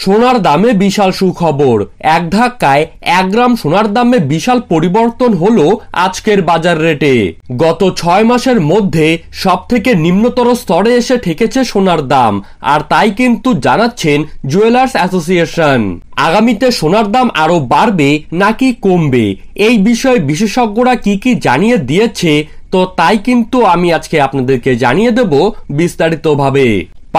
সোনার দামে বিশাল সুখবর। এক ধাক্কায় 1 গ্রাম সোনার দামে বিশাল পরিবর্তন হলো আজকের বাজার রেটে। গত 6 মাসের মধ্যে সবথেকে নিম্নতর স্তরে এসে ঠেকেছে সোনার দাম, আর তাই কিন্তু জানাচ্ছেন জুয়েলার্স অ্যাসোসিয়েশন। আগামীতে সোনার দাম আরো বাড়বে নাকি কমবে, এই বিষয়ে বিশেষজ্ঞরা কি জানিয়ে দিয়েছে, তো তাই কিন্তু আমি আজকে আপনাদেরকে জানিয়ে দেব বিস্তারিতভাবে।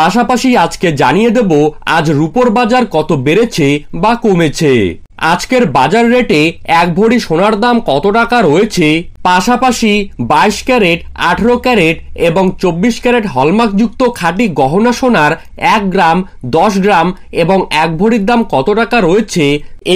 পাশাপাশি আজকে জানিয়ে দেব আজ রূপোর বাজার কত বেড়েছে বা কমেছে, আজকের বাজার রেটে 1 ভরি সোনার দাম কত টাকা রয়েছে, পাশাপাশি 22 ক্যারেট, 18 ক্যারেট এবং 24 ক্যারেট হলমার্কযুক্ত খাঁটি গহনা সোনার 1 গ্রাম, 10 গ্রাম এবং 1 ভরির দাম কত টাকা রয়েছে।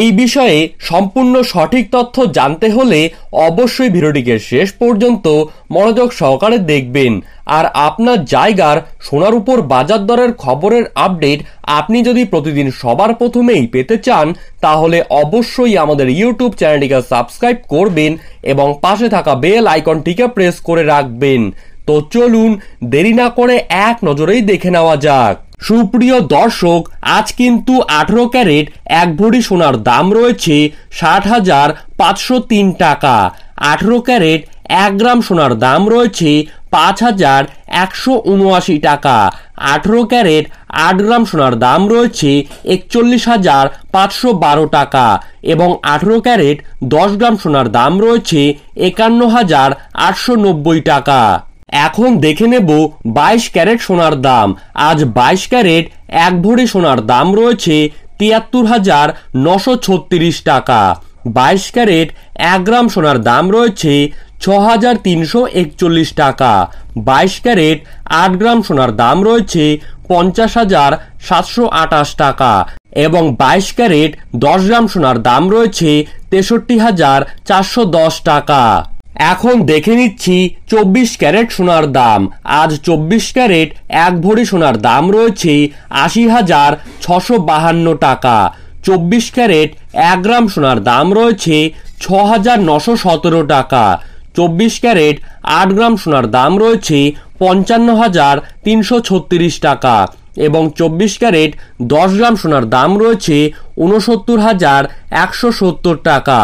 এই বিষয়ে সম্পূর্ণ সঠিক তথ্য জানতে হলে অবশ্যই ভিডিওটিকে শেষ পর্যন্ত মনোযোগ সহকারে দেখবেন। আর আপনার জায়গার সোনার উপর বাজার দরের খবরের আপডেট আপনি যদি প্রতিদিন সবার প্রথমেই পেতে চান, তাহলে অবশ্যই আমাদের ইউটিউব চ্যানেলটিকে সাবস্ক্রাইব করবেন এবং পাশে থাকা বেল আইকনটিকে প্রেস করে রাখবেন। তো চলুন দেরি না করে এক নজরেই দেখে নেওয়া যাক। সুপ্রিয় দর্শক, আজ কিন্তু 18 ক্যারেট 1 ভরি সোনার দাম রয়েছে 60,503 টাকা। 18 ক্যারেট 1 গ্রাম সোনার দাম রয়েছে 5,179 টাকা। 18 ক্যারেট 8 গ্রাম সোনার দাম রয়েছে 41,512 টাকা এবং 18 ক্যারেট 10 গ্রাম সোনার দাম রয়েছে 51,890 টাকা। এখন দেখে নেব 22 ক্যারেট সোনার দাম। আজ 22 ক্যারেট 1 ভরি সোনার দাম রয়েছে 73,936 টাকা। 22 ক্যারেট 1 গ্রাম সোনার দাম রয়েছে 6,341 টাকা। 22 ক্যারেট 8 গ্রাম সোনার দাম রয়েছে 50,728 টাকা এবং 22 ক্যারেট 10 গ্রাম সোনার দাম রয়েছে 63,410 টাকা। এখন দেখে নিচ্ছি 24 ক্যারেট সোনার দাম। আজ 24 ক্যারেট 1 ভরি সোনার দাম রয়েছে 80,652 টাকা। 24 ক্যারেট 1 গ্রাম সোনার দাম রয়েছে 6,917 টাকা। 24 ক্যারেট 8 গ্রাম সোনার দাম রয়েছে 55,336 টাকা এবং 24 ক্যারেট 10 গ্রাম সোনার দাম রয়েছে 69,170 টাকা।